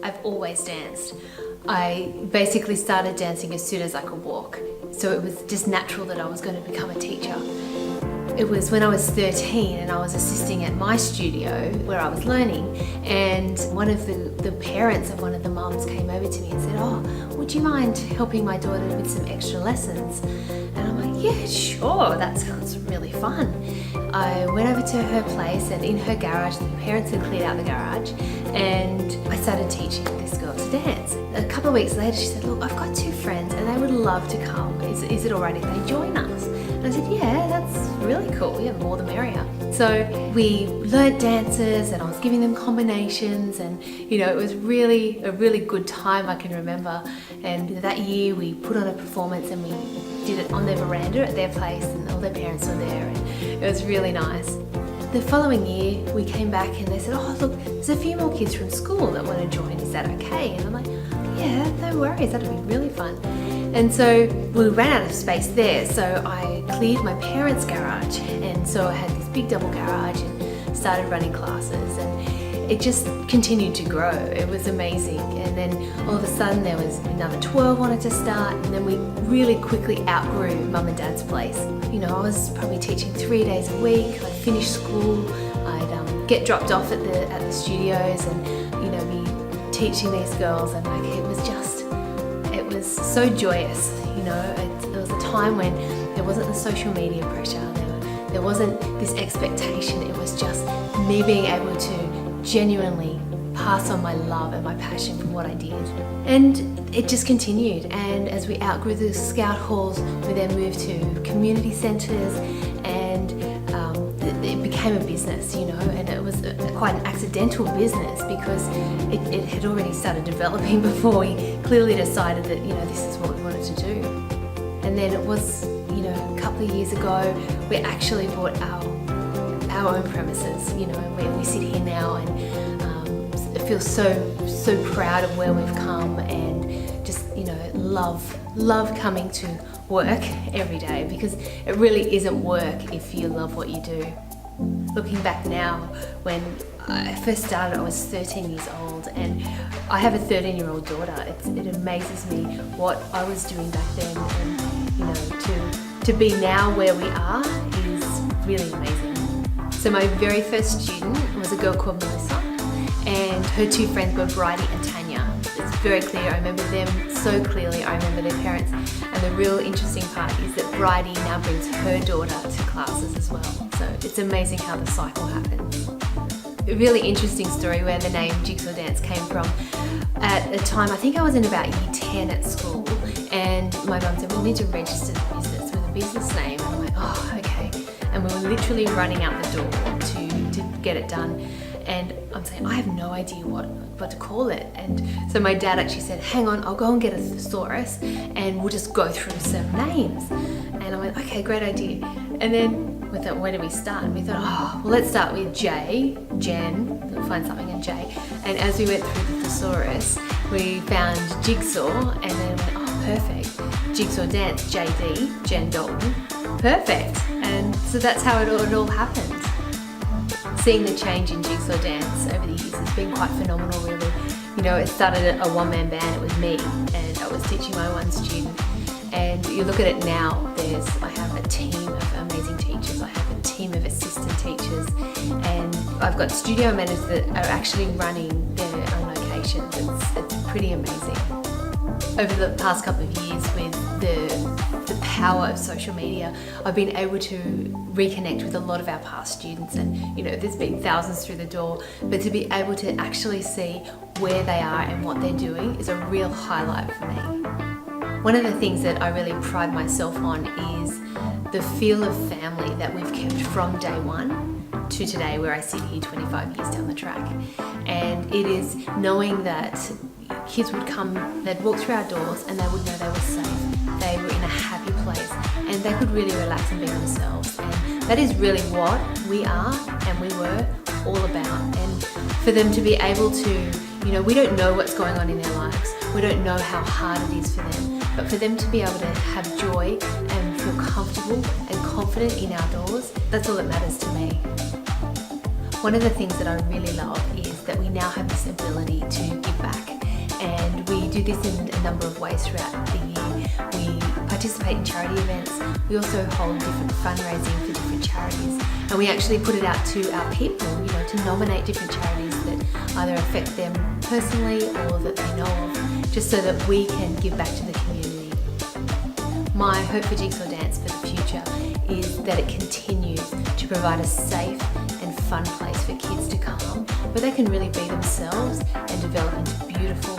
I've always danced. I basically started dancing as soon as I could walk. So it was just natural that I was going to become a teacher. It was when I was 13 and I was assisting at my studio where I was learning, and one of the parents of one of the mums came over to me and said, "Oh, would you mind helping my daughter with some extra lessons?" And I'm like, "Yeah, sure, that sounds really fun." I went over to her place, and in her garage, the parents had cleared out the garage, and I started teaching this girl to dance. A couple of weeks later, she said, "Look, I've got two friends and they would love to come. Is it alright if they join us?" And I said, "Yeah, that's really cool. Yeah, more the merrier." So we learnt dances and I was giving them combinations, and you know, it was really a really good time, I can remember. And that year we put on a performance and we did it on their veranda at their place, and all their parents were there, and it was really nice. The following year we came back and they said, "Oh look, there's a few more kids from school that want to join, is that okay?" And I'm like, "Yeah, no worries, that'll be really fun." And so we ran out of space there, so I cleared my parents' garage, and so I had this big double garage and started running classes, and it just continued to grow. It was amazing. And then all of a sudden there was another 12 wanted to start, and then we really quickly outgrew Mum and Dad's place. You know, I was probably teaching 3 days a week. I'd finish school, I'd get dropped off at the studios, and you know, be teaching these girls, and like it was so joyous. You know, there was a time when there wasn't the social media pressure, there wasn't this expectation. It was just me being able to genuinely pass on my love and my passion for what I did. And it just continued, and as we outgrew the scout halls, we then moved to community centres, and it became a business, you know, and it was quite an accidental business because it had already started developing before we clearly decided that, you know, this is what we wanted to do. And then it was, you know, a couple of years ago, we actually bought our own premises, you know, and we sit here now, and I feel so proud of where we've come, and just, you know, love coming to work every day, because it really isn't work if you love what you do. Looking back now, when I first started I was 13 years old, and I have a 13-year-old daughter. It amazes me what I was doing back then, and you know, to be now where we are is really amazing. So my very first student was a girl called Melissa, and her two friends were Bridie and Tanya. It's very clear, I remember them so clearly. I remember their parents, and the real interesting part is that Bridie now brings her daughter to classes as well. So it's amazing how the cycle happens. A really interesting story where the name Jigsaw Dance came from. At a time, I think I was in about year 10 at school, and my mum said, "We need to register the business with a business name." And I'm like, "Oh, okay." And we were literally running out the door to get it done. And I'm saying, "I have no idea what to call it." And so my dad actually said, "Hang on, I'll go and get a thesaurus and we'll just go through some names." And I went, "Okay, great idea." And then we thought, where do we start? And we thought, "Oh, well, let's start with J, Jen, we'll find something in J." And as we went through the thesaurus, we found Jigsaw, and then we went, "Oh, perfect. Jigsaw Dance, JD, Jen Dalton, perfect." And so that's how it all happened. Seeing the change in Jigsaw Dance over the years has been quite phenomenal, really. You know, it started a one-man band. It was me, and I was teaching my one student. And you look at it now, I have a team of amazing teachers. I have a team of assistant teachers, and I've got studio managers that are actually running their own locations. It's pretty amazing. Over the past couple of years, with the power of social media, I've been able to reconnect with a lot of our past students, and you know, there's been thousands through the door, but to be able to actually see where they are and what they're doing is a real highlight for me. One of the things that I really pride myself on is the feel of family that we've kept from day one to today, where I sit here 25 years down the track. And it is knowing that kids would come, they'd walk through our doors and they would know they were safe, they were in a happy place, and they could really relax and be themselves. And that is really what we are and we were all about. And for them to be able to, you know, we don't know what's going on in their lives, we don't know how hard it is for them, but for them to be able to have joy and feel comfortable and confident in our doors, that's all that matters to me. One of the things that I really love is that we now have this ability to give back. And we do this in a number of ways throughout the year. We participate in charity events. We also hold different fundraising for different charities. And we actually put it out to our people, to nominate different charities that either affect them personally or that they know of, just so that we can give back to the community. My hope for Jigsaw Dance for the future is that it continues to provide a safe and fun place for kids to come, where they can really be themselves and develop into beautiful,